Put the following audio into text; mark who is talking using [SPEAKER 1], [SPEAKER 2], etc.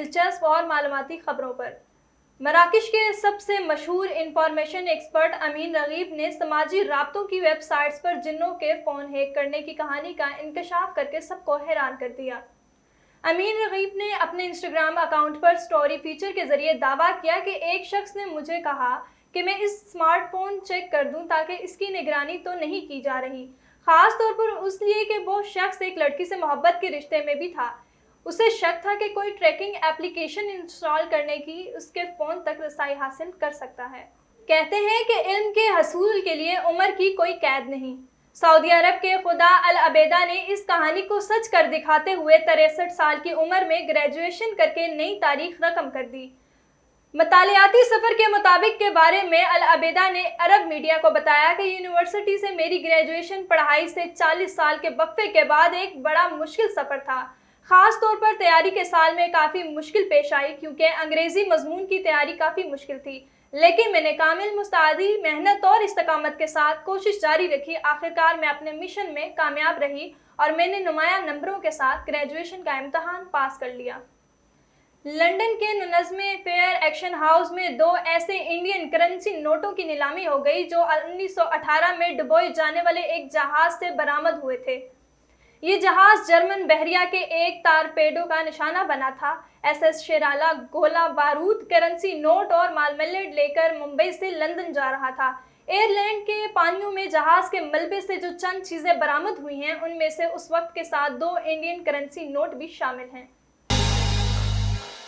[SPEAKER 1] दिलचस्प और मालूमाती खबरों पर। मराकश के सबसे मशहूर इंफॉर्मेशन एक्सपर्ट अमीन रगीब ने समाजी राब्तों की वेबसाइट्स पर जिन्नों के फ़ोन हैक करने की कहानी का इंकशाफ करके सबको हैरान कर दिया। अमीन रगीब ने अपने इंस्टाग्राम अकाउंट पर स्टोरी फीचर के जरिए दावा किया कि एक शख्स ने मुझे कहा कि मैं इस स्मार्टफोन चेक कर दूं ताकि इसकी निगरानी तो नहीं की जा रही, खास तौर पर इसलिए कि वो शख्स एक लड़की से मोहब्बत के रिश्ते में भी था। उसे शक था कि कोई ट्रैकिंग एप्लीकेशन इंस्टॉल करने की उसके फ़ोन तक रसाई हासिल कर सकता है। कहते हैं कि इल्म के हसूल के लिए उम्र की कोई कैद नहीं। सऊदी अरब के खुदा अल अबेदा ने इस कहानी को सच कर दिखाते हुए 63 साल की उम्र में ग्रेजुएशन करके नई तारीख रकम कर दी। मतालियाती सफ़र के मुताबिक के बारे में अल अबेदा ने अरब मीडिया को बताया कि यूनिवर्सिटी से मेरी ग्रेजुएशन पढ़ाई से 40 साल के वक्फे के बाद एक बड़ा मुश्किल सफ़र था। ख़ास तौर पर तैयारी के साल में काफ़ी मुश्किल पेश आई क्योंकि अंग्रेज़ी मज़मून की तैयारी काफ़ी मुश्किल थी, लेकिन मैंने कामिल मुस्तैदी मेहनत और इस्तकामत के साथ कोशिश जारी रखी। आखिरकार मैं अपने मिशन में कामयाब रही और मैंने नुमायां नंबरों के साथ ग्रेजुएशन का इम्तहान पास कर लिया। लंदन के नज़्म फेयर एक्शन हाउस में 2 ऐसे इंडियन करेंसी नोटों की नीलामी हो गई जो 1918 में डुबोए जाने वाले एक जहाज से बरामद हुए थे। ये जहाज जर्मन बहरिया के एक टारपेडो का निशाना बना था। SS शेराला गोला बारूद, करेंसी नोट और मालमल्लेड लेकर मुंबई से लंदन जा रहा था। एयरलैंड के पानियों में जहाज के मलबे से जो चंद चीज़ें बरामद हुई हैं उनमें से उस वक्त के साथ 2 इंडियन करेंसी नोट भी शामिल हैं।